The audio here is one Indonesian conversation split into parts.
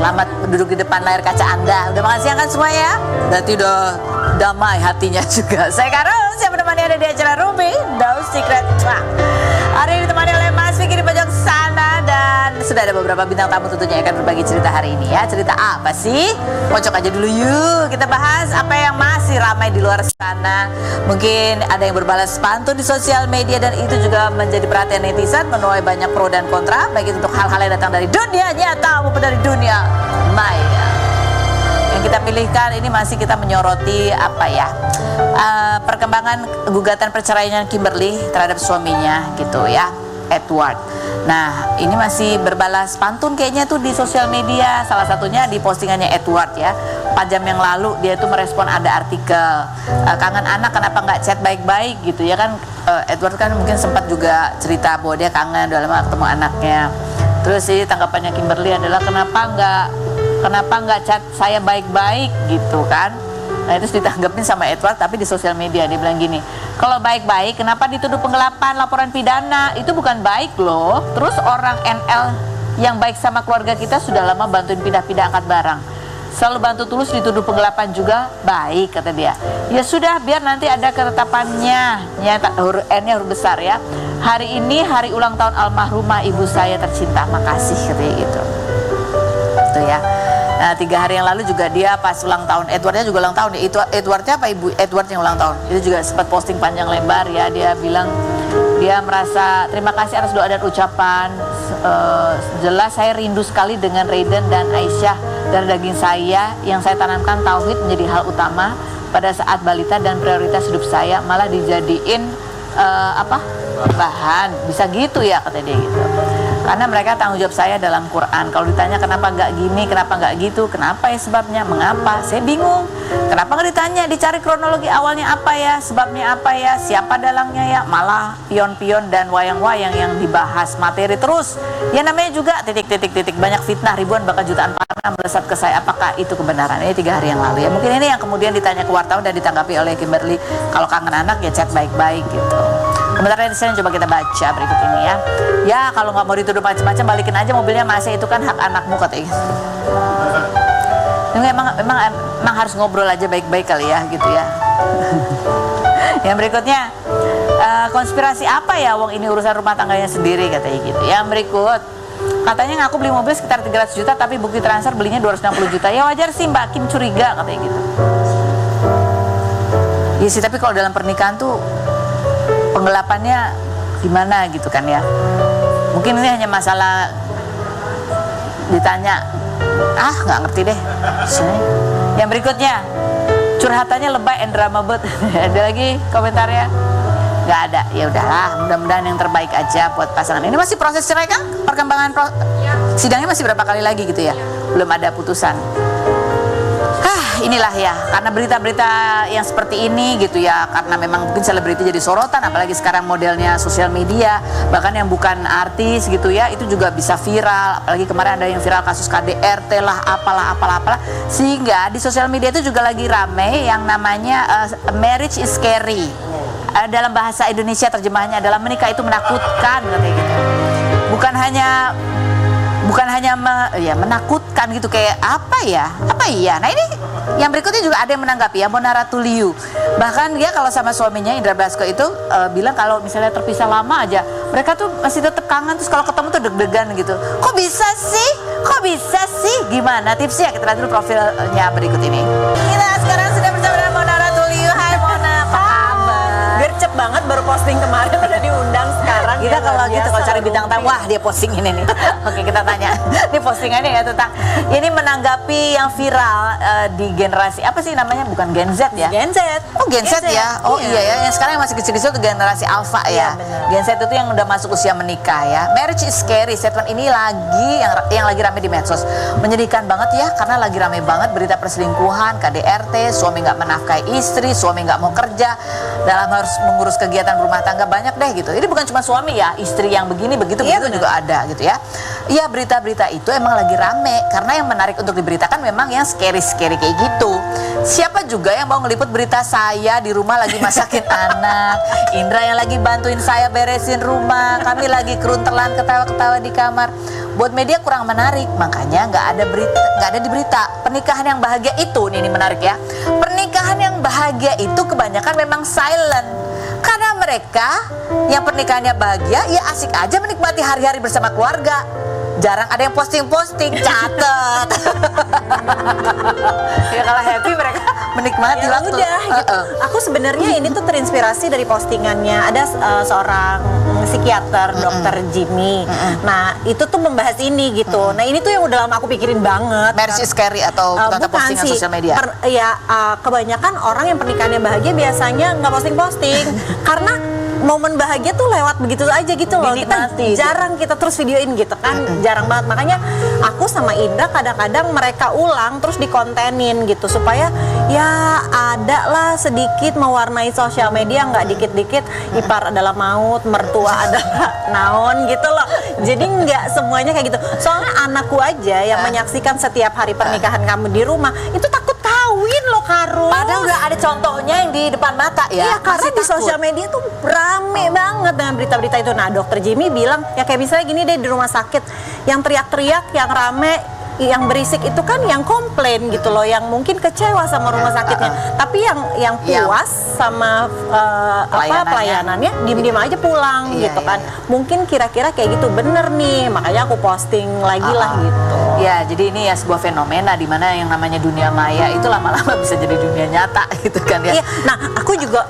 Selamat duduk di depan layar kaca Anda. Udah makan siang kan semua ya? Berarti udah damai hatinya juga. Saya Karol, siapa menemani Anda di acara Ruby No Secret. Hari ini ditemani oleh Mas Vicky di pojok sana. Dan sudah ada beberapa bintang tamu tentunya yang akan berbagi cerita hari ini ya. Cerita apa sih? Pojok aja dulu yuk. Kita bahas apa yang masih ramai di luar sana. Mungkin ada yang berbalas pantun di sosial media, dan itu juga menjadi perhatian netizen, menuai banyak pro dan kontra, baik itu untuk hal-hal yang datang dari dunia nyata maupun dari dunia maya. Yang kita pilihkan ini masih kita menyoroti apa ya, perkembangan gugatan perceraian Kimberly terhadap suaminya gitu ya, Edward. Nah ini masih berbalas pantun kayaknya tuh di sosial media. Salah satunya di postingannya Edward ya, 4 jam yang lalu dia tuh merespon ada artikel, kangen anak kenapa nggak chat baik-baik gitu ya kan. Edward kan mungkin sempat juga cerita bahwa dia kangen udah lama ketemu anaknya. Terus sih tanggapannya Kimberly adalah kenapa nggak chat saya baik-baik gitu kan. Nah itu ditanggapin sama Edward, tapi di sosial media dia bilang gini, kalau baik-baik kenapa dituduh penggelapan laporan pidana, itu bukan baik loh. Terus orang NL yang baik sama keluarga kita sudah lama bantuin pindah-pindah angkat barang, selalu bantu tulus, dituduh penggelapan juga baik kata dia. Ya sudah biar nanti ada ketetapannya, nyata huruf N-nya huruf besar ya. Hari ini hari ulang tahun almarhumah ibu saya tercinta, makasih katanya gitu. Itu ya. Nah 3 hari yang lalu juga dia pas ulang tahun, Edwardnya juga ulang tahun ya. Itu Edwardnya apa ibu Edward yang ulang tahun? Itu juga sempat posting panjang lebar ya. Dia bilang dia merasa terima kasih atas doa dan ucapan. Jelas saya rindu sekali dengan Raiden dan Aisyah. Dari daging saya yang saya tanamkan tauhid menjadi hal utama pada saat balita, dan prioritas hidup saya malah dijadiin bahan. Bisa gitu ya kata dia gitu. Karena mereka tanggung jawab saya dalam Quran. Kalau ditanya kenapa nggak gini, kenapa nggak gitu, kenapa ya sebabnya, mengapa, saya bingung. Kenapa nggak ditanya, dicari kronologi awalnya apa ya, sebabnya apa ya, siapa dalangnya ya. Malah pion-pion dan wayang-wayang yang dibahas, materi terus. Ya namanya juga titik-titik banyak fitnah, ribuan bahkan jutaan panah melesat ke saya. Apakah itu kebenaran? Ini 3 hari yang lalu ya. Mungkin ini yang kemudian ditanya ke wartawan dan ditanggapi oleh Kimberly. Kalau kangen anak ya chat baik-baik gitu. Komentarnya di sini coba kita baca berikut ini ya. Ya kalau nggak mau dituduh macam-macam, balikin aja mobilnya Masnya, itu kan hak anakmu katanya. Emang harus ngobrol aja baik-baik kali ya gitu ya. Yang berikutnya, konspirasi apa ya, wong ini urusan rumah tangganya sendiri katanya gitu. Yang berikut, katanya ngaku beli mobil sekitar 300 juta tapi bukti transfer belinya 260 juta. Ya wajar sih Mbak Kim curiga katanya gitu. Iya sih, tapi kalau dalam pernikahan tuh penggelapannya gimana gitu kan ya. Mungkin ini hanya masalah ditanya, nggak ngerti deh. Sini. Yang berikutnya, curhatannya lebay and drama bet. Ada lagi komentarnya? Nggak ada. Ya udahlah, mudah-mudahan yang terbaik aja buat pasangan. Ini masih proses cerai kan? Perkembangan sidangnya masih berapa kali lagi gitu ya? Belum ada putusan. Inilah ya, karena berita-berita yang seperti ini gitu ya, karena memang mungkin selebriti jadi sorotan, apalagi sekarang modelnya sosial media, bahkan yang bukan artis gitu ya, itu juga bisa viral. Apalagi kemarin ada yang viral kasus KDRT lah, apalah, sehingga di sosial media itu juga lagi rame yang namanya marriage is scary. Dalam bahasa Indonesia terjemahannya adalah menikah itu menakutkan katanya gitu. Bukan hanya menakutkan gitu, kayak apa ya. Nah ini yang berikutnya juga ada yang menanggapi ya, Mona Ratuliu. Bahkan dia kalau sama suaminya Indra Basko itu bilang kalau misalnya terpisah lama aja, mereka tuh masih tetap kangen, terus kalau ketemu tuh deg-degan gitu. Kok bisa sih? Gimana tipsnya? Kita lihat dulu profilnya berikut ini. Kita sekarang sudah bersama dengan Mona Ratuliu. Hai Mona, apa kabar? Gercep banget, baru posting kemarin udah diundang sekarang. Kita kalau gitu kalau cari bintang tamu, wah dia posting ini nih. Oke, kita tanya. Ini postingannya ya tentang ini menanggapi yang viral di generasi apa sih namanya, bukan Gen Z ya? Gen Z. Oh Gen Z ya. Oh iya ya, yang sekarang yang masih kecil-kecil itu generasi Alpha ya. Gen Z itu yang udah masuk usia menikah ya. Marriage is scary. Statement ini lagi yang lagi rame di medsos. Menyedihkan banget ya, karena lagi rame banget berita perselingkuhan, KDRT, suami nggak menafkahi istri, suami nggak mau kerja, dalam harus mengurus kegiatan rumah tangga, banyak deh gitu. Ini bukan cuma suami ya, istri yang begini begitu juga ada gitu ya. Iya, berita-berita itu emang lagi rame karena yang menarik untuk diberitakan memang yang scary-scary kayak gitu. Siapa juga yang mau ngeliput berita saya di rumah lagi masakin anak, Indra yang lagi bantuin saya beresin rumah, kami lagi keruntelan ketawa-ketawa di kamar. buat media kurang menarik, makanya nggak ada di berita. Pernikahan yang bahagia itu, ini menarik ya. Pernikahan yang bahagia itu kebanyakan memang silent. Karena mereka yang pernikahannya bahagia, ya asik aja menikmati hari-hari bersama keluarga. Jarang ada yang posting-posting, catet. Ya kalau happy mereka menikmati Ya waktu. udah gitu. Aku sebenarnya ini tuh terinspirasi dari postingannya ada seorang psikiater, dokter Jimmy. Nah itu tuh membahas ini gitu. Nah ini tuh yang udah lama aku pikirin banget. Marriage is scary atau kata Bukan postingan sih, sosial media? Kebanyakan orang yang pernikahannya bahagia biasanya nggak posting-posting karena momen bahagia tuh lewat begitu aja gitu loh. Dinikmati. Jarang kita terus videoin gitu kan, jarang banget. Makanya aku sama Indra kadang-kadang mereka ulang terus dikontenin gitu supaya ya ada lah sedikit mewarnai sosial media, nggak dikit-dikit ipar adalah maut, mertua adalah naon gitu loh. Jadi nggak semuanya kayak gitu. Soalnya anakku aja yang menyaksikan setiap hari pernikahan kamu di rumah itu takut kawin loh, Karun. Padahal udah ada contohnya yang di depan mata ya. Iya, karena Masih di takut. sosial media tuh rame banget dengan berita-berita itu. Nah, dokter Jimmy bilang, ya kayak misalnya gini deh di rumah sakit, yang teriak-teriak, yang rame, yang berisik itu kan yang komplain gitu loh, yang mungkin kecewa sama rumah sakitnya. Tapi yang puas sama pelayanannya, diem-diem aja pulang Iya, gitu iya, kan. iya. Mungkin kira-kira kayak gitu bener nih, makanya aku posting lagi lah gitu. Ya, jadi ini ya sebuah fenomena di mana yang namanya dunia maya itu lama-lama bisa jadi dunia nyata gitu kan ya. Iya, nah aku juga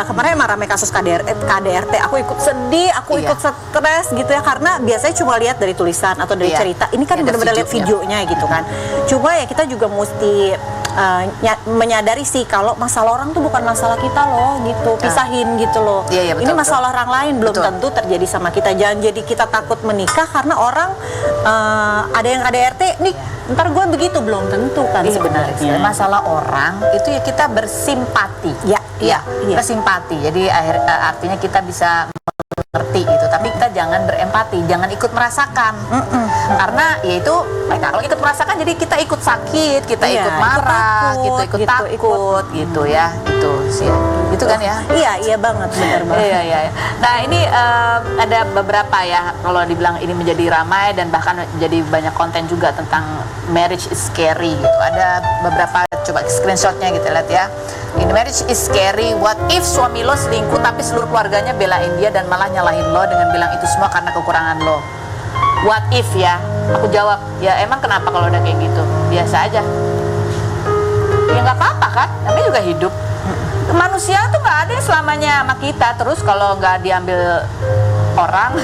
kemarin rame kasus KDRT, aku ikut sedih, aku Iya. ikut stres gitu ya, karena biasanya cuma lihat dari tulisan atau dari Iya. cerita. Ini kan Ada benar-benar lihat videonya gitu kan. Cuma ya kita juga mesti menyadari sih kalau masalah orang tuh bukan masalah kita loh gitu, pisahin gitu loh. Iya, iya, betul, ini betul. masalah orang lain, belum Betul. tentu terjadi sama kita. Jangan jadi kita takut menikah karena orang ada yang KDRT nih, ntar gue begitu, belum tentu kan Sebenarnya sebenarnya. masalah orang itu ya kita bersimpati. Ya, Iya, iya. bersimpati. Jadi artinya kita bisa mengerti gitu, tapi kita jangan berempati, jangan ikut merasakan. Karena ya itu kalau ikut merasakan jadi kita ikut sakit, kita Iya, ikut ikut marah, takut, gitu, ikut gitu, takut gitu ya. Itu sih. Itu kan ya. Iya banget, benar banget. Iya. Nah ini ada beberapa ya kalau dibilang ini menjadi ramai dan bahkan jadi banyak konten juga tentang marriage is scary gitu. Ada beberapa, coba screenshotnya gitu lihat ya. Ini marriage is scary. What if suami lo selingkuh tapi seluruh keluarganya belain dia dan malah nyalahin lo dengan bilang itu semua karena kekurangan lo. What if ya? Aku jawab ya emang kenapa kalau udah kayak gitu? Biasa aja. Ya nggak apa-apa kan? Namanya juga hidup. Manusia tuh nggak ada yang selamanya sama kita. Terus kalau nggak diambil orang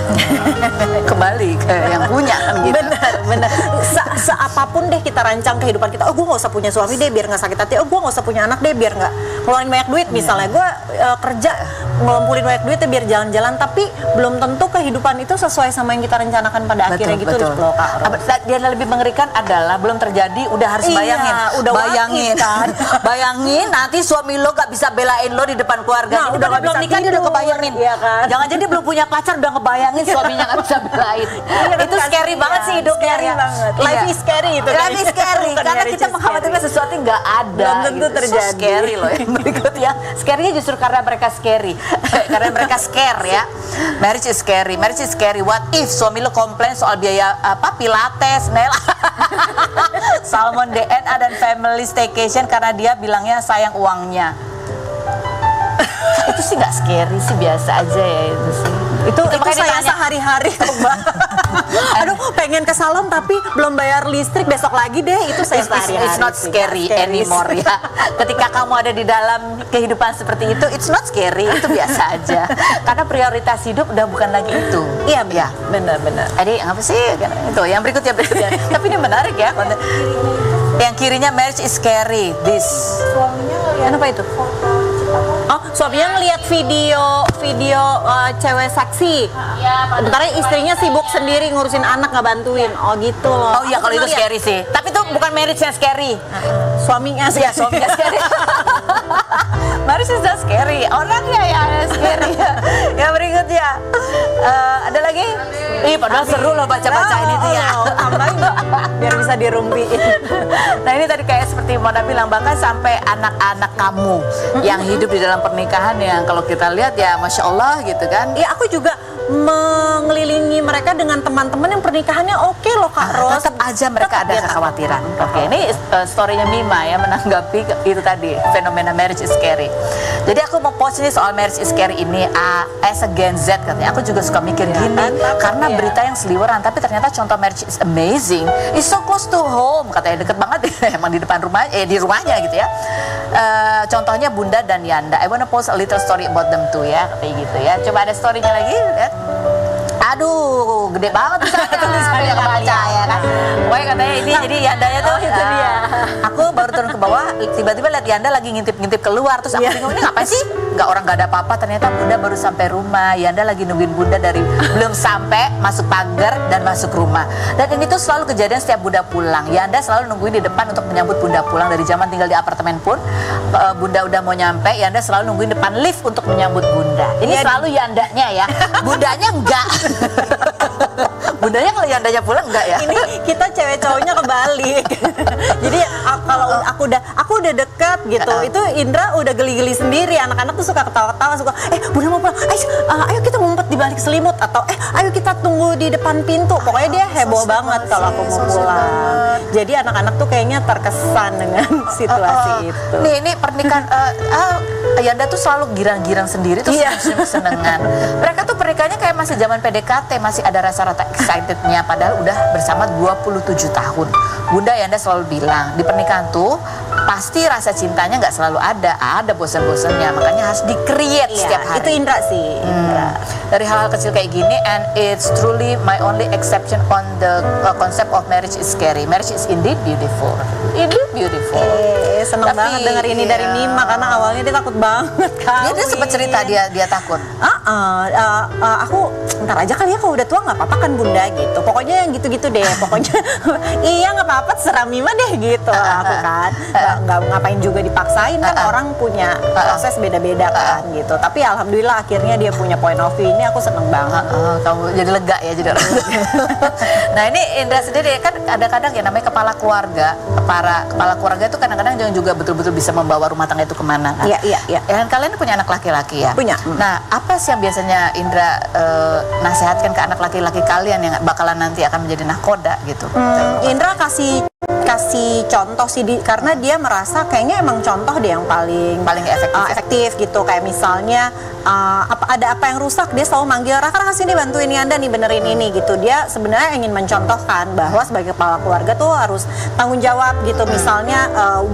kembali ke yang punya kan gitu. Benar. Seapapun deh kita rancang kehidupan kita. Oh, gue nggak usah punya suami deh biar nggak sakit hati. Oh, gue nggak usah punya anak deh biar nggak ngeluarin banyak duit. Misalnya gue kerja ngumpulin banyak duit deh biar jalan-jalan. Tapi belum tentu kehidupan itu sesuai sama yang kita rencanakan pada akhirnya gitu loh, Kak. Dia lebih mengerikan adalah belum terjadi udah harus Iya, bayangin. udah bayangin wakil kan. Bayangin nanti suami lo gak bisa belain lo di depan keluarga. Nah, Jadi udah padahal gak belum bisa nikah dia udah tidur, kebayangin. iya kan? Jangan jadi belum punya pacar udah ngebayangin suaminya gak bisa belain. Iya, Itu kan, scary kasihan. banget sih hidupnya. Scary ya. banget. Iya. Life is scary itu. Life is scary Bukan karena marriage kita is mengkhawatirkan scary. sesuatu yang nggak ada. Belum tentu gitu. terjadi. So scary loh yang berikut ya. Scary-nya justru karena mereka scary. Karena mereka scare ya. Marriage is scary. Marriage is scary. What if suami lo komplain soal biaya pilates, nail, salmon DNA dan family staycation karena dia bilangnya sayang uangnya. Itu sih nggak scary sih, biasa aja ya itu sih. Itu makanya saya ditanya. sehari-hari kok, Mbak. Aduh, pengen ke salon tapi belum bayar listrik, besok lagi deh. Itu saya sehari-hari. It's not sih, scary nggak anymore ya. Ketika kamu ada di dalam kehidupan seperti itu, it's not scary, itu biasa aja. Karena prioritas hidup udah bukan lagi itu. Iya, Ya. benar. Jadi apa sih? Itu yang berikutnya. Tapi ini menarik ya. Yang kirinya marriage is scary. This. Kenapa itu? Oh, suaminya ngelihat video cewek seksi. Bentar istrinya sibuk sendiri ngurusin anak, nggak bantuin. Oh gitu loh. Oh iya, Aku kalau itu pernah scary sih. Tapi itu bukan marriage yang scary. lihat. Suaminya sih. Ya, suaminya scary. Marriage is not scary. Orangnya yang scary. Yang berikutnya. Ada lagi? Ih, padahal seru loh baca-baca ini tuh ya. Tambahin biar bisa dirumpiin. Nah ini tadi kayak seperti Mona bilang, bahkan sampai anak-anak kamu yang hidup di dalam pernikahan yang kalau kita lihat ya Masya Allah gitu kan. Ya aku juga mengelilingi mereka dengan teman-teman yang pernikahannya oke loh Kak Ros. Tetap aja mereka ada ya, kekhawatiran. Oke, ini story-nya Mima ya menanggapi itu tadi fenomena marriage is scary. Jadi aku mau post ini soal marriage is scary ini as a Gen Z katanya. Aku juga suka mikir gini karena berita yang seliweran, tapi ternyata contoh marriage is amazing, is so close to home katanya, deket banget emang di depan rumah, di rumahnya gitu ya. Contohnya Bunda dan Yanda. I wanna post a little story about them too ya, kayak gitu ya. Coba ada story-nya lagi, lihat. Aduh, gede banget tulisannya nggak baca ya kan. Pokoknya katanya ini jadi Yandanya tuh itu dia. Aku baru turun ke bawah, tiba-tiba lihat Yanda lagi ngintip-ngintip keluar, terus aku bingung ini ngapain sih? Orang nggak ada apa-apa, ternyata Bunda baru sampai rumah. Yanda lagi nungguin Bunda dari belum sampai masuk pagar dan masuk rumah. Dan ini tuh selalu kejadian setiap Bunda pulang. Yanda selalu nungguin di depan untuk menyambut Bunda pulang dari zaman tinggal di apartemen pun. Bunda udah mau nyampe, Yanda selalu nungguin depan lift untuk menyambut Bunda. Ini selalu Yandanya ya, Bundanya enggak. Bundanya kalau Yandanya pulang enggak ya? Ini kita cewek cowoknya kebalik. Jadi kalau aku udah dekat gitu, itu Indra udah geli-geli sendiri. Anak-anak tuh suka ketawa-ketawa, suka Bunda mau pulang, ayo kita ngumpet di balik selimut, atau ayo kita tunggu di depan pintu. Pokoknya dia heboh banget kalau aku mau pulang. Jadi anak-anak tuh kayaknya terkesan dengan situasi itu. Nih ini pernikahan Yanda tuh selalu girang-girang sendiri tuh seneng-senengan. Mereka tuh pernikahannya kayak masih zaman PDKT, masih ada rasa-rasa excitednya, padahal udah bersama 27 tahun. Bunda Yanda selalu bilang di pernikahan tuh pasti rasa cintanya nggak selalu ada bosan-bosannya, makanya harus di-create setiap hari. Itu Indra sih. Dari hal-hal kecil kayak gini, and it's truly my only exception on the concept of marriage is scary. Marriage is indeed beautiful. Indeed beautiful. Seneng banget denger ini dari Mima, karena awalnya dia takut banget kawin. Dia sempat cerita dia takut. Aku ntar aja kali ya, kalau udah tua nggak apa-apa kan Bunda gitu. Pokoknya yang gitu-gitu deh. Pokoknya iya nggak apa-apa, terserah Mima deh gitu. Aku kan nggak ngapain juga dipaksain kan, orang punya proses beda-beda kan gitu. Tapi alhamdulillah akhirnya dia punya point of view ini, aku seneng banget. Kamu jadi lega ya, jadi orang lega. Nah ini Indra sendiri kan kadang-kadang ya namanya kepala keluarga, para kepala keluarga itu kadang-kadang juga betul-betul bisa membawa rumah tangga itu kemana kan? Iya. Dan kalian punya anak laki-laki ya? Punya. Nah apa sih yang biasanya Indra nasihatkan ke anak laki-laki kalian yang bakalan nanti akan menjadi nahkoda gitu? Indra kasih contoh sih, karena dia merasa kayaknya emang contoh dia yang paling efektif gitu. Kayak misalnya ada apa yang rusak, dia selalu manggil Raka sini bantuin Yanda nih, benerin ini gitu. Dia sebenarnya ingin mencontohkan bahwa sebagai kepala keluarga tuh harus tanggung jawab gitu. Misalnya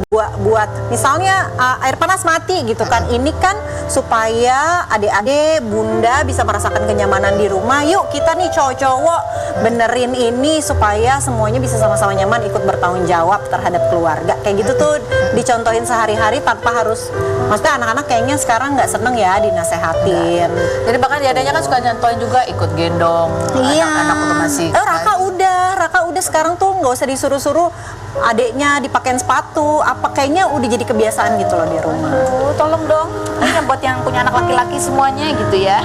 buat misalnya air panas mati gitu kan, ini kan supaya adik-adik Bunda bisa merasakan kenyamanan di rumah. Yuk kita nih cowok-cowok benerin ini supaya semuanya bisa sama-sama nyaman, ikut bertanggung jawab terhadap keluarga. Kayak gitu tuh dicontohin sehari-hari tanpa harus, maksudnya anak-anak kayaknya sekarang nggak seneng ya dinasehatin. Jadi bahkan adanya kan suka nyontohin juga, ikut gendong anak-anak waktu masih. Raka udah sekarang tuh nggak usah disuruh-suruh adiknya dipakein sepatu, apa kayaknya udah jadi kebiasaan gitu loh di rumah. Tolong dong, ini buat yang punya anak laki-laki semuanya gitu ya.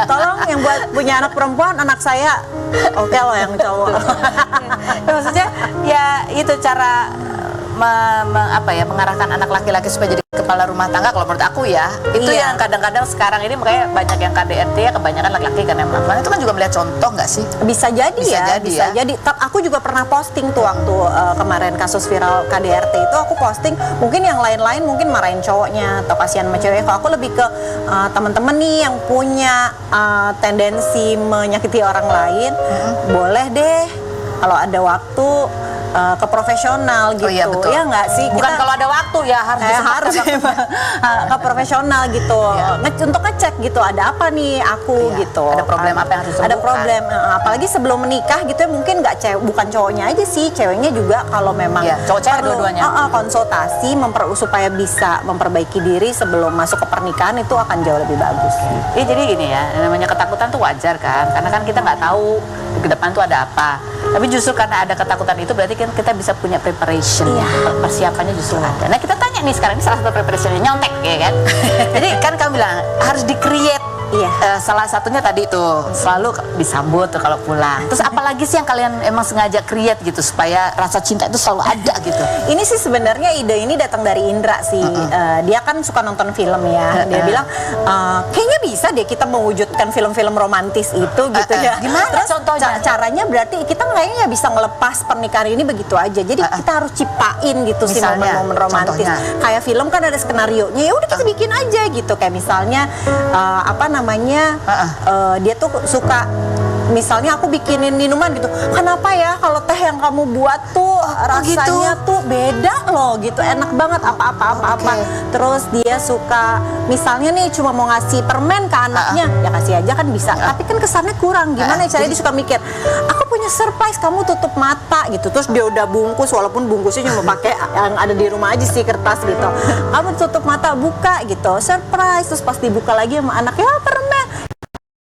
Tolong yang buat punya anak perempuan, anak saya oke loh yang cowok. Ya, maksudnya ya itu cara mengarahkan anak laki-laki supaya jadi kepala rumah tangga. Kalau menurut aku ya itu yang kadang-kadang sekarang ini makanya banyak yang KDRT ya, kebanyakan laki-laki kan yang melakukan itu kan juga melihat contoh nggak sih? Bisa jadi. Aku juga pernah posting tuh waktu kemarin kasus viral KDRT itu, aku posting, mungkin yang lain-lain mungkin marahin cowoknya atau kasihan sama cewek. Kalau aku lebih ke teman-teman nih yang punya tendensi menyakiti orang lain, boleh deh kalau ada waktu ke profesional gitu. Iya, betul. Ya nggak sih? Bukan kalau ada waktu ya harus ke profesional gitu. Untuk ngecek gitu, ada apa nih aku gitu. Ada problem apa yang harus disembuhkan. Ada problem, apalagi sebelum menikah gitu ya, mungkin bukan cowoknya aja sih, ceweknya juga kalau memang cowok-cewek perlu dua-duanya. konsultasi supaya bisa memperbaiki diri sebelum masuk ke pernikahan, itu akan jauh lebih bagus. Jadi gini ya, namanya ketakutan tuh wajar kan, karena kan kita nggak tahu ke depan tuh ada apa. Tapi justru karena ada ketakutan itu berarti kan kita bisa punya preparation, persiapannya justru ada. Nah kita tanya nih sekarang, ini salah satu preparationnya nyontek ya kan. Jadi kan kamu bilang harus di-create salah satunya tadi tuh selalu disambut tuh kalau pulang. Terus apalagi sih yang kalian emang sengaja create gitu supaya rasa cinta itu selalu ada gitu? Ini sih sebenarnya ide ini datang dari Indra sih. Dia kan suka nonton film ya. Dia bilang kayaknya bisa deh kita mewujudkan film-film romantis itu gitu ya. Gimana Terus contohnya? Caranya berarti kita kayaknya nggak bisa ngelepas pernikahan ini begitu aja. Jadi kita harus ciptain gitu sih Misalnya, momen-momen romantis. contohnya? Kayak film kan ada skenarionya. Ya udah kita bikin aja gitu. Kayak misalnya dia tuh suka, misalnya aku bikinin minuman gitu, kenapa ya kalau teh yang kamu buat tuh rasanya tuh beda loh gitu, enak banget apa. Terus dia suka misalnya nih cuma mau ngasih permen ke anaknya, ya kasih aja kan bisa, tapi kan kesannya kurang, gimana caranya dia suka mikir, aku punya surprise, kamu tutup mata gitu, terus dia udah bungkus, walaupun bungkusnya cuma pakai yang ada di rumah aja sih, kertas gitu, kamu tutup mata, buka gitu, surprise, terus pas dibuka lagi sama anaknya, permen.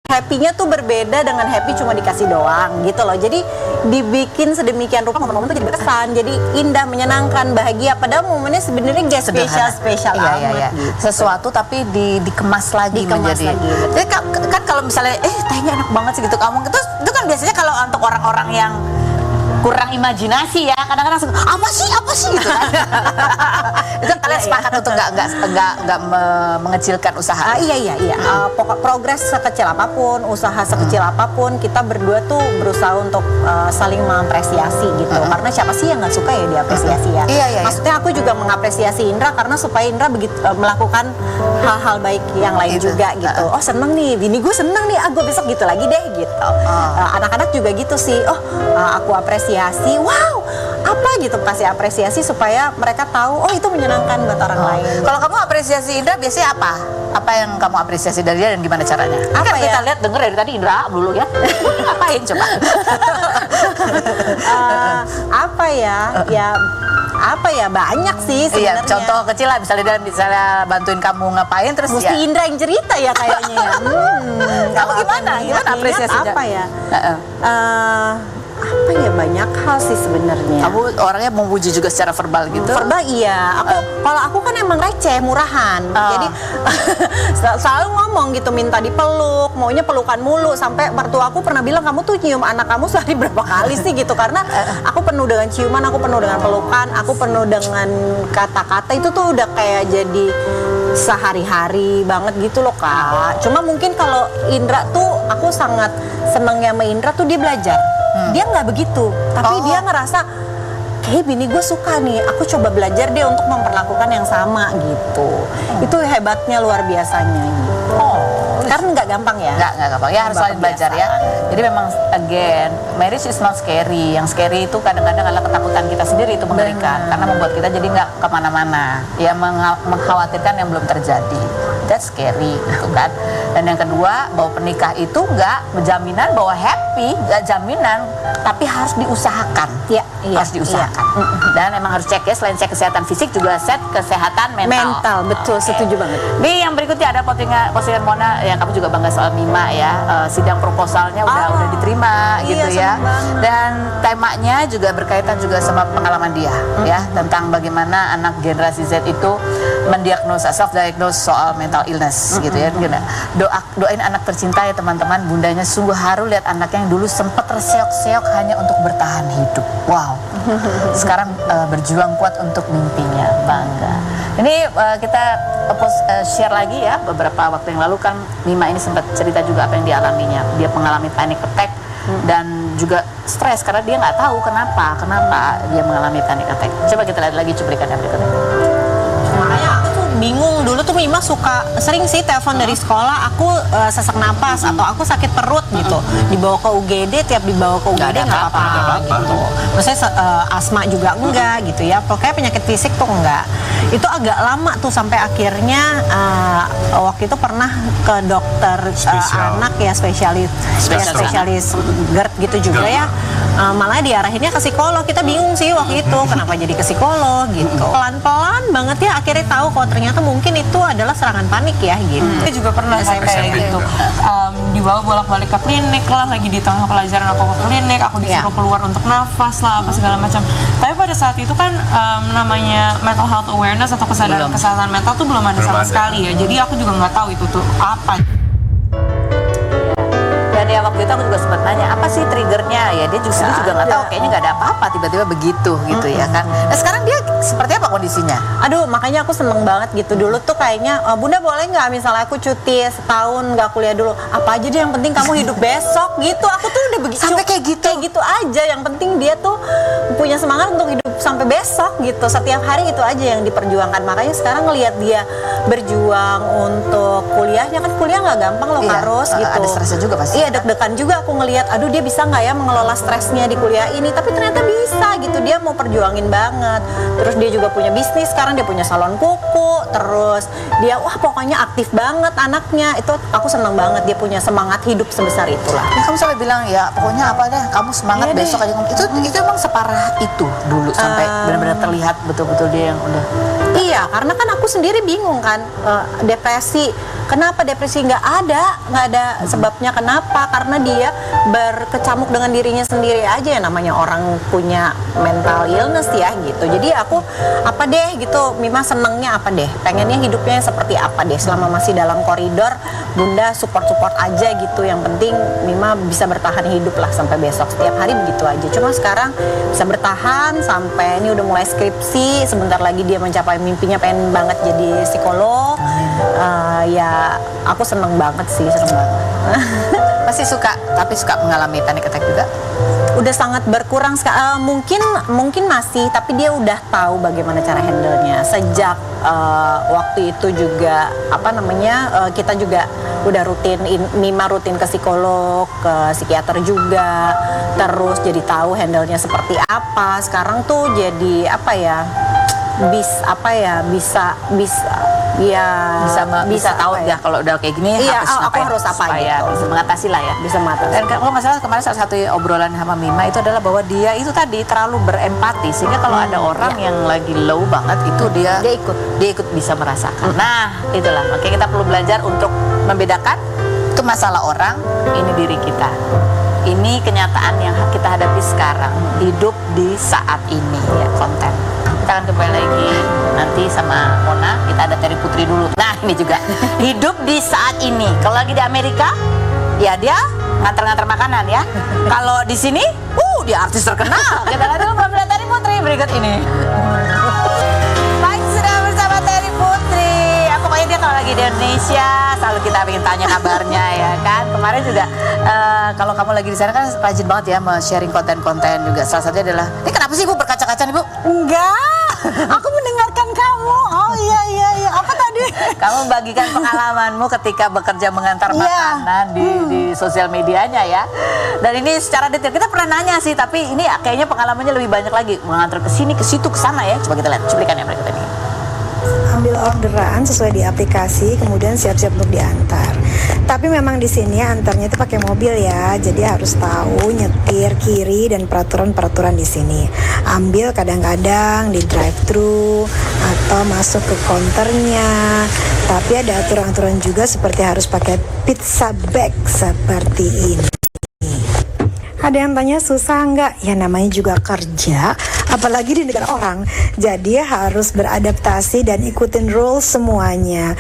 Happy-nya tuh berbeda dengan happy cuma dikasih doang gitu loh. Jadi dibikin sedemikian rupa momen-momen tuh jadi berkesan, jadi indah, menyenangkan, bahagia. Padahal momennya sebenarnya gak spesial amat. Gitu. Sesuatu tapi dikemas lagi menjadi. lagi. Jadi kan kalau misalnya tehnya enak banget sih gitu kamu. Terus itu kan biasanya kalau untuk orang-orang yang kurang imajinasi ya, kadang-kadang langsung apa sih gitu kan. Itu kalian sepakat untuk nggak mengecilkan usaha. Iya. Pokok progres sekecil apapun, usaha sekecil apapun, kita berdua tuh berusaha untuk saling mengapresiasi gitu. Karena siapa sih yang nggak suka ya diapresiasi ya. Iya. Maksudnya aku juga mengapresiasi Indra karena supaya Indra melakukan hal-hal baik yang lain juga gitu. Oh seneng nih, bini gue seneng nih, gue besok gitu lagi deh gitu. Anak-anak juga gitu sih. Aku apresiasi, wow, apa gitu, kasih apresiasi supaya mereka tahu, itu menyenangkan buat orang lain. Kalau kamu apresiasi Indra biasanya apa? Apa yang kamu apresiasi dari dia dan gimana caranya? Apa Kan ya? kita lihat denger dari tadi Indra dulu ya. Ngapain coba? Apa ya banyak sih Iya, sebenarnya. contoh kecil lah, misalnya bantuin kamu ngapain terus Mesti ya. Indra yang cerita ya kayaknya ya. Kamu gimana apresiasinya? Apa ya? Apa ya, banyak hal sih sebenarnya. Kamu orangnya memuji juga secara verbal gitu? Verbal iya. Kalau aku kan emang receh, murahan. Jadi selalu ngomong gitu, minta dipeluk, maunya pelukan mulu. Sampai mertua aku pernah bilang, kamu tuh nyium anak kamu sehari berapa kali sih gitu. Karena aku penuh dengan ciuman, aku penuh dengan pelukan, aku penuh dengan kata-kata. Itu tuh udah kayak jadi sehari-hari banget gitu loh Kak. Cuma mungkin kalau Indra tuh, aku sangat senengnya sama Indra tuh dia belajar. Dia nggak begitu, tapi dia ngerasa kayak bini gue suka nih, aku coba belajar deh untuk memperlakukan yang sama gitu. Itu hebatnya luar biasanya gitu. Karena nggak gampang ya. Nggak gampang. Ya harus saling belajar ya. Jadi memang again, marriage is not scary. Yang scary itu kadang-kadang adalah ketakutan kita sendiri, itu mengerikan. Karena membuat kita jadi nggak kemana-mana. Ya mengkhawatirkan yang belum terjadi. That's scary gitu kan. Dan yang kedua, bahwa penikah itu nggak jaminan bahwa happy, nggak jaminan, tapi harus diusahakan. Iya, Harus diusahakan. Dan emang harus cek ya, selain cek kesehatan fisik juga set kesehatan mental. Mental, betul, setuju banget. Nih yang berikutnya ada postingan Mona yang kamu juga bangga soal Mima ya, sidang proposalnya udah diterima gitu ya. seneng banget. Dan temanya juga berkaitan juga sama pengalaman dia ya, tentang bagaimana anak generasi Z itu mendiagnosa, self-diagnose soal mental illness gitu ya. Doain anak tercinta ya teman-teman, bundanya sungguh haru lihat anaknya yang dulu sempat terseok-seok hanya untuk bertahan hidup. Wow. Sekarang berjuang kuat untuk mimpinya, bangga. Ini kita share lagi ya, beberapa waktu yang lalu kan Mima ini sempat cerita juga apa yang dialaminya. Dia mengalami panic attack dan juga stres karena dia nggak tahu kenapa dia mengalami panic attack. Coba kita lihat lagi cuplikannya berikutnya. Makanya aku tuh bingung, dulu tuh Mima sering sih telepon dari sekolah, aku sesak napas atau aku sakit perut gitu, dibawa ke UGD, tiap dibawa ke UGD nggak apa-apa gitu. Maksudnya asma juga enggak gitu ya, pokoknya penyakit fisik tuh enggak. Itu agak lama tuh sampai akhirnya waktu itu pernah ke dokter anak ya, spesialis GERD gitu juga ya. Malah diarahinnya ke psikolog. Kita bingung sih waktu itu kenapa jadi ke psikolog gitu. Pelan-pelan banget ya akhirnya tahu kalau ternyata mungkin itu adalah serangan panik ya gitu. Saya juga pernah kayak gitu. Dibawa bolak-balik ke klinik lah, lagi di tengah pelajaran aku ke klinik, aku disuruh keluar untuk nafas lah apa segala macam. Tapi pada saat itu kan namanya mental health awareness atau kesadaran kesehatan mental tuh belum ada sama sekali ya. Jadi aku juga nggak tahu itu tuh apa. kayak waktu itu aku juga sempat nanya apa sih triggernya, ya dia juga nggak tahu, kayaknya nggak ada apa-apa tiba-tiba begitu gitu ya kan. Nah sekarang dia seperti apa kondisinya? Aduh, makanya aku seneng banget gitu. Dulu tuh kayaknya, Bunda boleh nggak misalnya aku cuti setahun nggak kuliah dulu, apa aja deh yang penting kamu hidup besok gitu. Aku tuh udah begitu Sampai kayak gitu aja, yang penting dia tuh punya semangat untuk hidup sampai besok gitu. Setiap hari itu aja yang diperjuangkan. Makanya sekarang ngelihat dia berjuang untuk kuliahnya, kan kuliah nggak gampang loh, harus gitu. Ada stresnya juga pasti. Iya, deg-degan juga aku ngelihat, aduh dia bisa nggak ya mengelola stresnya di kuliah ini, tapi ternyata bisa gitu. Dia mau perjuangin banget. Terus dia juga punya bisnis, sekarang dia punya salon kuku, terus dia pokoknya aktif banget anaknya. Itu aku seneng banget, dia punya semangat hidup sebesar itulah. Ya, kamu sampai bilang ya pokoknya apa deh, kamu semangat Iya besok aja. Itu emang separah itu dulu sampai benar-benar terlihat betul-betul dia yang udah. Iya, karena kan aku sendiri bingung kan, depresi. Kenapa depresi? Nggak ada sebabnya kenapa. Karena dia berkecamuk dengan dirinya sendiri aja, ya namanya orang punya mental illness ya gitu. Jadi aku apa deh gitu, Mima senengnya apa deh, pengennya hidupnya seperti apa deh. Selama masih dalam koridor, Bunda support aja gitu. Yang penting Mima bisa bertahan hidup lah sampai besok. Setiap hari begitu aja. Cuma sekarang bisa bertahan sampai ini udah mulai skripsi. Sebentar lagi dia mencapai mimpinya, pengen banget jadi psikolog. Ya aku seneng banget sih, seneng banget. Masih tapi suka mengalami panic attack juga? Udah sangat berkurang, mungkin masih, tapi dia udah tahu bagaimana cara handle-nya. Sejak waktu itu juga kita juga udah Mima rutin ke psikolog, ke psikiater juga, terus jadi tahu handle-nya seperti apa. Sekarang tuh jadi bisa tahu ya kalau udah kayak gini harus apa supaya gitu. bisa mengatasi lah ya. Bisa mengatasi. Dan kalau nggak salah kemarin salah satu obrolan sama Mima itu adalah bahwa dia itu tadi terlalu berempati sehingga kalau ada orang yang lagi low banget itu dia ikut bisa merasakan. Nah itulah makanya kita perlu belajar untuk membedakan itu masalah orang, ini diri kita. Ini kenyataan yang kita hadapi sekarang, hidup di saat ini ya, konten. Kita akan kembali lagi nanti sama Mona, kita ada Terry Putri dulu. Nah ini juga hidup di saat ini. Kalau lagi di Amerika, ya dia nganter-nganter makanan ya. Kalau di sini, dia artis terkenal. Kita lihat dulu penampilan Terry Putri berikut ini. Baik, sudah bersama Terry Putri. Pokoknya dia kalau lagi di Indonesia selalu kita ingin tanya kabarnya ya kan. Kemarin juga kalau kamu lagi di sana kan rajin banget ya sharing konten-konten juga. Salah satunya adalah, ini kenapa sih Bu berkaca-kaca nih Bu? Enggak, aku mendengarkan kamu. Oh iya. Apa tadi? Kamu bagikan pengalamanmu ketika bekerja mengantar makanan di sosial medianya ya. Dan ini secara detail kita pernah nanya sih, tapi ini kayaknya pengalamannya lebih banyak lagi, mengantar ke sini, ke situ, ke sana ya. Coba kita lihat cuplikannya berikut ini. Ambil orderan sesuai di aplikasi, kemudian siap-siap untuk diantar. Tapi memang di sini antarnya itu pakai mobil ya, jadi harus tahu nyetir kiri dan peraturan-peraturan di sini. Ambil kadang-kadang di drive-thru atau masuk ke counternya. Tapi ada aturan-aturan juga seperti harus pakai pizza bag seperti ini. Ada yang tanya susah nggak? Ya namanya juga kerja, apalagi di negara orang. Jadi harus beradaptasi dan ikutin rules semuanya.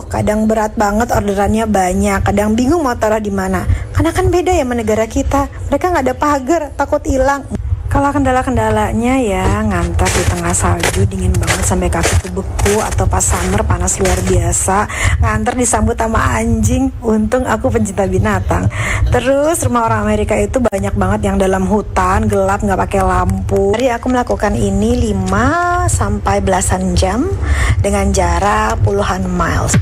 Kadang berat banget orderannya banyak, kadang bingung mau taruh di mana. Karena kan beda ya sama negara kita. Mereka nggak ada pagar, takut hilang. Kalau kendala-kendalanya ya ngantar di tengah salju dingin banget sampai kaki tuh beku, atau pas summer panas luar biasa ngantar disambut sama anjing. Untung aku pencinta binatang. Terus rumah orang Amerika itu banyak banget yang dalam hutan gelap nggak pakai lampu. Jadi aku melakukan ini 5 sampai belasan jam dengan jarak puluhan miles.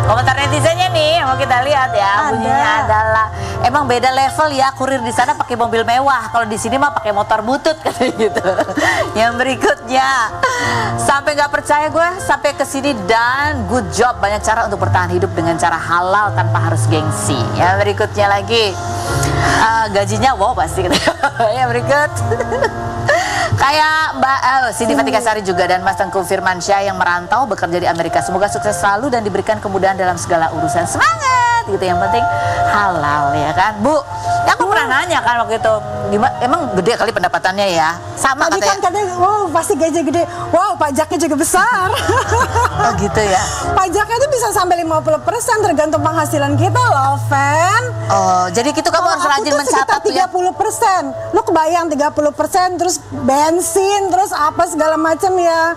Komentar netizennya nih mau kita lihat ya. Bunyinya adalah emang beda level ya, kurir di sana pakai mobil mewah, kalau di sini mah pakai motor butut katanya gitu. Yang berikutnya, sampai nggak percaya gue sampai ke sini dan good job, banyak cara untuk bertahan hidup dengan cara halal tanpa harus gengsi. Yang berikutnya lagi, gajinya wow pasti gitu. Yang berikut kayak Mbak Cindy Fatikasari juga dan Mas Tengku Firmansyah yang merantau bekerja di Amerika. Semoga sukses selalu dan diberikan kemudahan dalam segala urusan. Semangat gitu, yang penting halal ya kan Bu. Ya, aku pernah nanya kan waktu itu, gimana, emang gede kali pendapatannya ya? Sama Tadi kan katanya. katanya, wow pasti gaji gede. Wow, pajaknya juga besar. Oh gitu ya. Pajaknya itu bisa sampai 50% tergantung penghasilan kita loh, Fen. Oh, jadi gitu kamu harus rajin mencatat tuh ya. 30%. Lu kebayang 30% terus bensin, terus apa segala macam ya.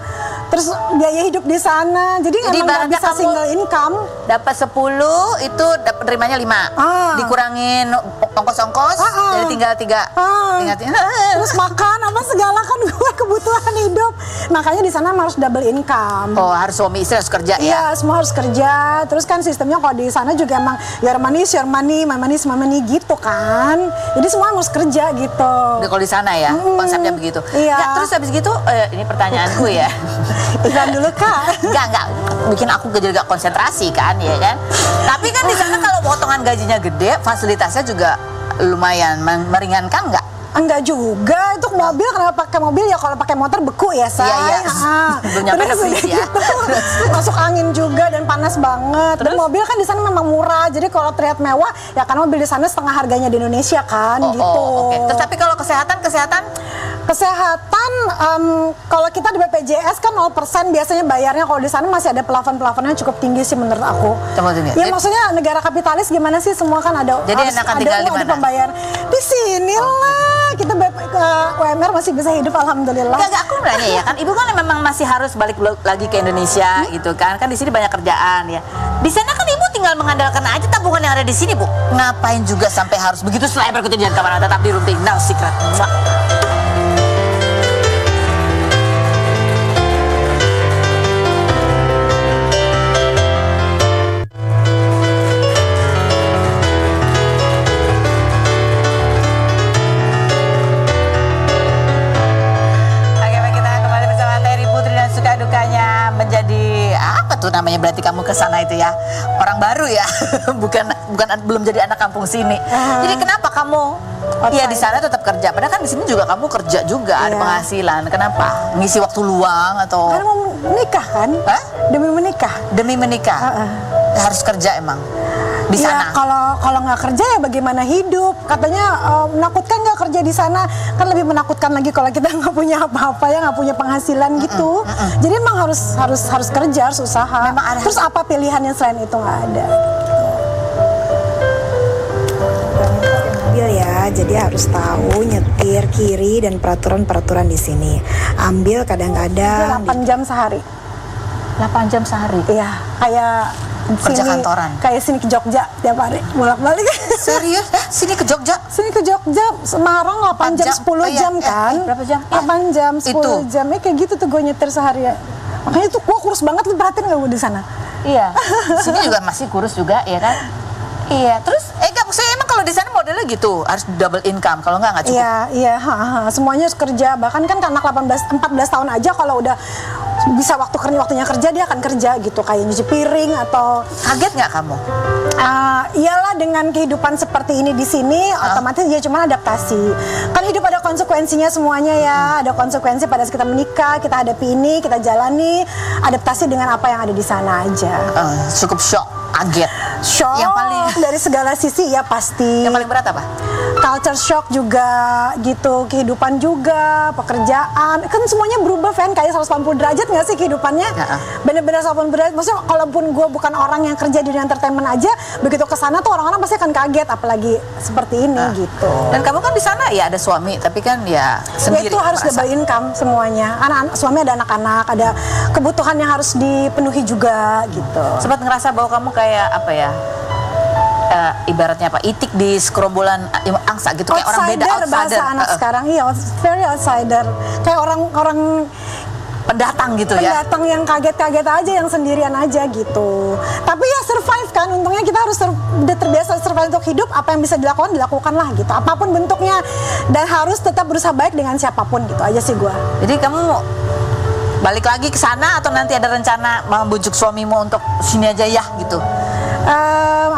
Terus biaya hidup di sana. Jadi emang nggak ibaratnya bisa kamu single income. dapat 10 itu dapat terimanya 5. Dikurangin ongkos-ongkos jadi tinggal 3. Terus makan apa segala kan gue kebutuhan hidup. Makanya di sana harus double income. Oh, harus suami istri harus kerja ya. Iya, semua harus kerja. Terus kan sistemnya kalau di sana juga emang your money is your money, my money is my money gitu kan. Jadi semua harus kerja gitu. Kalau di sana ya, konsepnya begitu. Iya. Ya, terus habis gitu, ini pertanyaanku ya. Iklan dulu Kak. Enggak, bikin aku jadi gak konsentrasi kan, ya kan. Tapi kan di sana kalau potongan gajinya gede, fasilitasnya juga lumayan meringankan nggak? Enggak juga, itu mobil kenapa pakai mobil ya, kalau pakai motor beku ya say. Iya. Belum nyampe Terus negeri ya. gitu, masuk angin juga dan panas banget. Dan mobil kan di sana memang murah, jadi kalau terlihat mewah ya karena mobil di sana setengah harganya di Indonesia kan gitu. Oke. Terus tapi kalau kesehatan Kesehatan, kalau kita di BPJS kan 0% biasanya bayarnya, kalau di sana masih ada plafon-plafonnya cukup tinggi sih menurut aku. Ya maksudnya negara kapitalis gimana sih, semua kan ada. Jadi enakan tinggal di mana? Ada pembayaran di sini lah. Kita UMR masih bisa hidup alhamdulillah. Enggak, aku nanya ya kan, ibu kan memang masih harus balik lagi ke Indonesia gitu kan di sini banyak kerjaan ya. Di sana kan ibu tinggal mengandalkan aja tabungan yang ada di sini bu. Ngapain juga sampai harus begitu selebar berikutnya, jangan kemana, tetap di Rumpi Now Secret. Namanya berarti kamu ke sana itu ya orang baru ya, bukan belum jadi anak kampung sini. Jadi kenapa kamu di sana tetap kerja? Padahal kan di sini juga kamu kerja juga, ada penghasilan. Kenapa? Ngisi waktu luang atau? Karena mau menikah kan? Demi menikah. Harus kerja emang di sana. Kalau nggak kerja ya bagaimana hidup? Katanya menakutkan nggak kerja di sana? Kan lebih menakutkan lagi kalau kita nggak punya apa-apa ya, nggak punya penghasilan gitu. Jadi emang harus kerja, harus usaha. Terus apa pilihannya selain itu? Nggak ada. Mobil ya, jadi harus tahu nyetir kiri dan peraturan di sini. Ambil kadang-kadang 8 jam sehari. 8 jam sehari? Iya, kayak kerja kantoran? Kayak sini ke Jogja tiap hari, bolak-balik. Serius? Sini ke Jogja? Sini ke Jogja, Semarang 8 jam, 10 jam kan? Berapa jam? 8 jam, 10 jam, kayak gitu tuh gue nyetir sehari ya. Makanya tuh gue kurus banget, lu perhatiin gak gue di sana? Iya, sini juga masih kurus juga ya kan? Iya, terus enggak, maksudnya emang kalau di sana modelnya gitu, harus double income, kalau nggak cukup. Iya, semuanya harus kerja. Bahkan kan anak 14 tahun aja kalau udah bisa waktunya kerja, dia akan kerja gitu, kayak nyuci piring atau. Kaget nggak kamu? Iyalah, dengan kehidupan seperti ini di sini, otomatis dia cuma adaptasi. Kan hidup ada konsekuensinya semuanya ya, ada konsekuensi pada saat kita menikah, kita hadapi ini, kita jalani, adaptasi dengan apa yang ada di sana aja. Cukup shock, kaget. Shock yang paling dari segala sisi ya pasti. Yang paling berat apa? Culture shock juga gitu, kehidupan juga, pekerjaan, kan semuanya berubah Fen, kayak 180 derajat nggak sih kehidupannya? Bener-bener 180 derajat, maksudnya kalaupun gue bukan orang yang kerja di dunia entertainment aja, begitu ke sana tuh orang-orang pasti akan kaget, apalagi seperti ini gitu. Dan kamu kan di sana ya ada suami, tapi kan ya sendiri. Ya itu harus double income semuanya, suami ada anak-anak, ada kebutuhan yang harus dipenuhi juga gitu. Sempat ngerasa bahwa kamu kayak apa ya? Ibaratnya apa, itik di sekerombolan angsa gitu, kayak orang beda, outsider bahasa anak sekarang, iya, very outsider, kayak orang pendatang gitu ya, pendatang yang kaget-kaget aja, yang sendirian aja gitu. Tapi ya survive kan, untungnya kita harus udah terbiasa survive untuk hidup, apa yang bisa dilakukan lah gitu, apapun bentuknya, dan harus tetap berusaha baik dengan siapapun gitu aja sih gua. Jadi kamu balik lagi ke sana atau nanti ada rencana membujuk suamimu untuk sini aja ya gitu?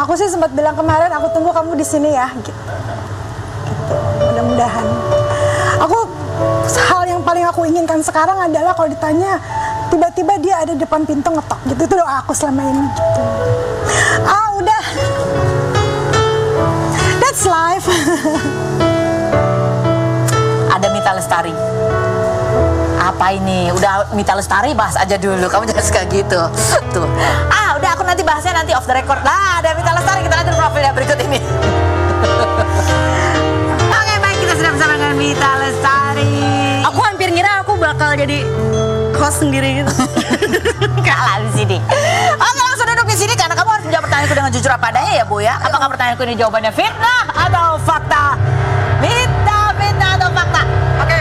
Aku sih sempat bilang kemarin, aku tunggu kamu di sini ya gitu. Mudah-mudahan. Hal yang paling aku inginkan sekarang adalah kalau ditanya tiba-tiba dia ada di depan pintu ngetok gitu, itu doa aku selama ini gitu. Udah. That's It's life. Ada Mita Lestari. Apa ini? Udah Mita Lestari bahas aja dulu. Kamu jangan suka gitu. Tuh. Udah aku nanti bahasnya nanti off the record. Lah, ada Mita Lestari, kita lihat profilnya berikut ini. Oke, baik, kita sudah bersama dengan Mita Lestari. Aku hampir ngira aku bakal jadi host sendiri gitu. Kalah di sini. Oke, langsung duduk di sini karena kamu harus menjawab pertanyaanku dengan jujur apa adanya ya, Bu ya. Apakah pertanyaanku ini jawabannya fitnah atau fakta? Fitnah atau fakta? Oke.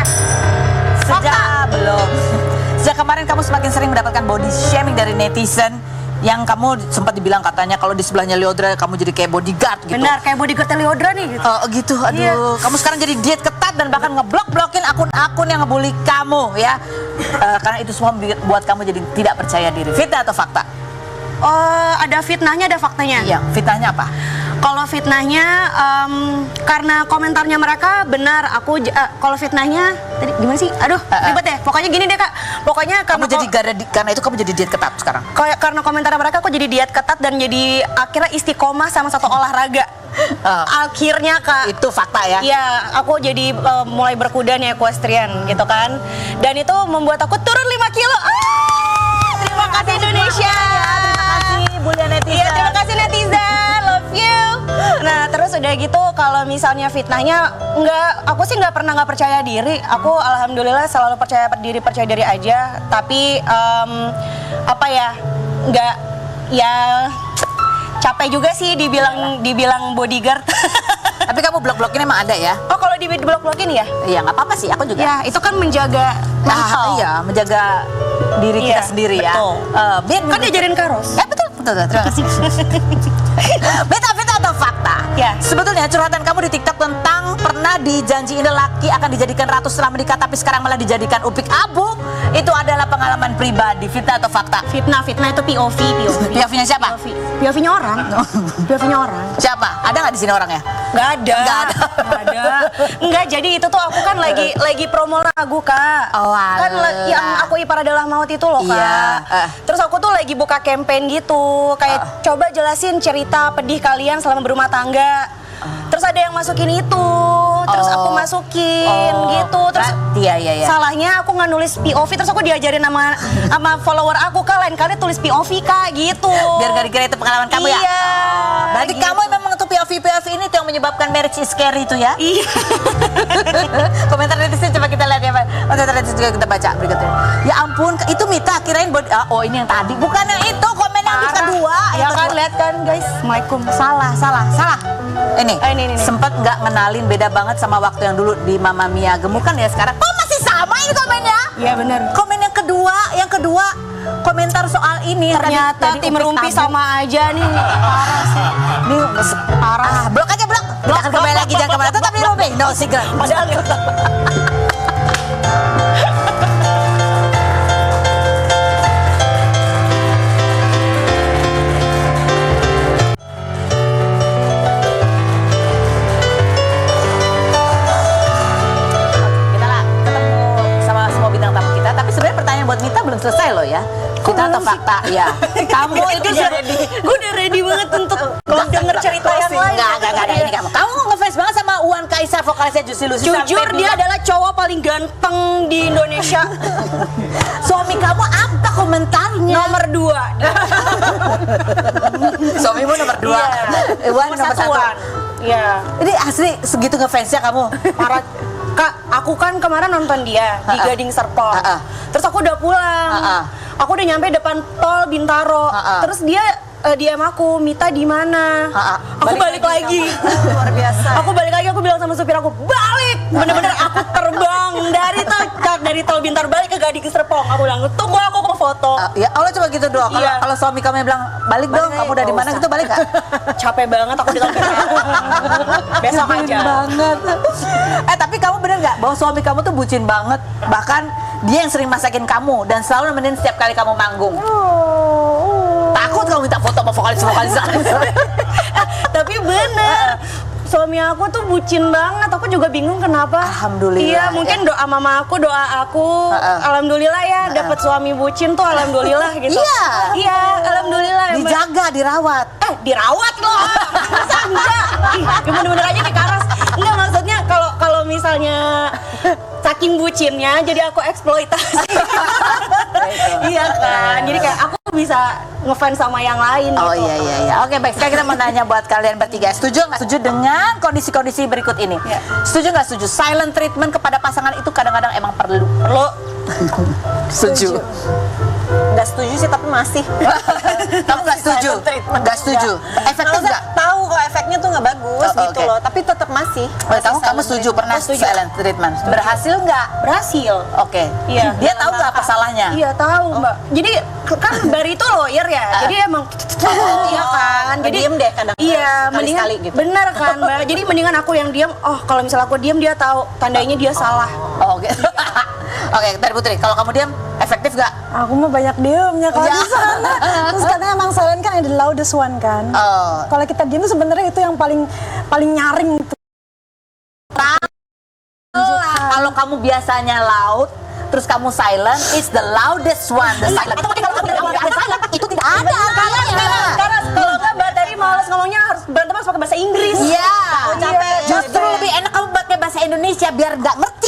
Sejak kemarin kamu semakin sering mendapatkan body shaming dari netizen yang kamu sempat dibilang katanya kalau di sebelahnya Lyodra kamu jadi kayak bodyguard gitu. Benar, kayak bodyguard Lyodra nih gitu. Oh gitu, aduh. Iya. Kamu sekarang jadi diet ketat dan bahkan ngeblok-blokin akun-akun yang ngebully kamu ya. Karena itu semua buat kamu jadi tidak percaya diri. Fitnah atau fakta? Ada fitnahnya, ada faktanya. Iya, fitnahnya apa? Kalau fitnahnya karena komentarnya mereka benar, kalau fitnahnya tadi gimana sih? Aduh, ribet ya. Pokoknya gini deh, Kak. Pokoknya karena itu kamu jadi diet ketat sekarang. Karena komentar mereka aku jadi diet ketat dan jadi akhirnya istiqomah sama satu olahraga. Akhirnya, Kak. Itu fakta ya? Iya, aku jadi mulai berkuda nih equestrian gitu kan. Dan itu membuat aku turun 5 kilo. Terima kasih Indonesia. Terima kasih Bulia netizen. Iya, terima kasih netizen. Love you. Nah, terus udah gitu kalau misalnya fitnahnya aku sih nggak percaya diri. Aku alhamdulillah selalu percaya diri aja. Tapi nggak ya capek juga sih dibilang bodyguard. Tapi kamu blok-blokin emang ada ya? Oh, kalau di blok-blokin ya? Iya, nggak apa-apa sih, aku juga. Ya, itu kan menjaga mental. Iya, menjaga diri kita sendiri betul. Ya. Kan diajarin Karos. Betul. Terima kasih. Fitnah atau fakta? Ya. Sebetulnya curhatan kamu di TikTok tentang pernah dijanjiin lelaki akan dijadikan ratu setelah menikah tapi sekarang malah dijadikan upik abu, itu adalah pengalaman pribadi. Fitnah atau fakta? Fitnah itu POV. POV-nya siapa? POV-nya orang. POV-nya orang. Siapa? Ada nggak di sini orangnya? Nggak ada. Nggak, jadi itu tuh aku kan lagi promo lagu, Kak. Oh, kan yang Aku Ipar Adalah Maut itu loh, Kak. Iya. Terus aku tuh lagi buka campaign gitu, kayak coba jelasin cerita pedih kalian selama berumah tangga. Terus ada yang masukin itu, terus aku masukin gitu. Terus iya. salahnya aku nggak nulis POV, terus aku diajarin sama follower aku, Kak, lain kali tulis POV, Kak, gitu. Biar gak dikira itu pengalaman kamu ya? Iya. Berarti gitu. kamu memang tuh POV ini tuh yang menyebabkan marriage is scary itu ya? Iya. Komentar netizen coba kita lihat ya, Pak. Komentar netizen juga kita baca berikutnya. Ya ampun, itu Mita kirain ini yang tadi, bukan yang itu, komen yang kedua. Ya kan, lihat kan, guys. Assalamualaikum. Salah. Ini sempat nggak ngenalin, beda banget sama waktu yang dulu di Mama Mia gemukan ya sekarang. Oh, masih sama ini komennya? Iya benar. Komen yang kedua komentar soal ini ternyata tim Rumpi sama aja nih. Parah sih. Ini parah. Blok aja. Kita akan kembali lagi, jangan kemana. Tetap di Rumpi, no secret. Padahal buat Mita belum selesai loh ya. Fitnah atau fakta? Ya. Kamu itu gue udah ready banget untuk denger cerita yang lain. Enggak ini kamu. Kamu ngefans banget sama Uwan Kaisar, vokalisnya Juicy Lucy. Jujur dia adalah cowok paling ganteng di Indonesia. Suami kamu apa komentarnya? Nomor 2. Suamimu nomor 2. Uwan nomor 1. Iya. Ini asli segitu ngefansnya kamu. Parah. Kak, aku kan kemarin nonton dia di Gading Serpong. Terus aku udah pulang. Aku udah nyampe depan tol Bintaro. Terus dia DM aku, Mita di mana? Aku balik lagi. Luar biasa. Aku balik lagi, aku bilang sama supir aku, balik. Bener-bener aku terbang dari tol Bintaro balik ke Gading Serpong. Aku bilang, tunggu aku mau foto. Ya Allah, coba gitu doang. Kalau suami kamu bilang balik dong, kamu udah di mana gitu, balik gak? Capek banget aku di tol Bintaro. Besok aja. Banget. Tapi kamu bener nggak bahwa suami kamu tuh bucin banget? Bahkan dia yang sering masakin kamu dan selalu nemenin setiap kali kamu manggung. Takut kamu minta foto sama vokalis. Tapi bener. suami aku tuh bucin banget. Aku juga bingung kenapa. Alhamdulillah, Iya, mungkin ya. doa mama aku, doa aku. Alhamdulillah ya, dapat suami bucin tuh alhamdulillah gitu. Iya. Iya, alhamdulillah. Mbak. Dijaga, dirawat. Dirawat loh. Masa enggak? Ih, bener-bener aja dikaras. Enggak, maksudnya kalau misalnya saking bucinnya jadi aku eksploitasi. Iya kan. Jadi kayak aku bisa ngefans sama yang lain Oh gitu. iya. Oke, baik. Sekarang kita mau nanya buat kalian bertiga. Setuju nggak setuju dengan kondisi-kondisi berikut ini? Iya. Setuju nggak setuju? Silent treatment kepada pasangan itu kadang-kadang emang perlu. Setuju. Nggak setuju sih tapi masih. Kamu nggak setuju? Nggak setuju. Efektif nggak? Tahu kalau efeknya tuh nggak bagus Oh, gitu oke. loh, tapi tetap masih. Kamu setuju pernah silent treatment? Berhasil nggak? Berhasil. Oke. Iya. Dia tahu nggak apa salahnya? Iya tahu Mbak. Jadi kan Bari itu lawyer ya. Jadi emang iya kan. Jadi Diem deh kadang-kadang, Iya, mendingan sekali-sekali gitu. bener kan Mbak. Jadi mendingan aku yang diam. Oh, kalau misalnya aku diam dia tahu tandanya dia salah. Oh, oke. Oke, dari Putri, kalau kamu diam efektif nggak? Aku mah banyak diemnya kalau Ya. di sana. Terus katanya emang silent kan yang the loudest one kan. Oh. Kalau kita diem tuh sebenarnya itu yang paling nyaring tuh. Kalau kamu biasanya loud, terus kamu silent, it's the loudest one. The silent. Itu tidak ada artinya. Karena kalau nggak Mbak Tari malas ngomongnya harus berantem harus pakai bahasa Inggris. Iya. Capek. Justru lebih enak kamu pakai bahasa Indonesia biar nggak ngerti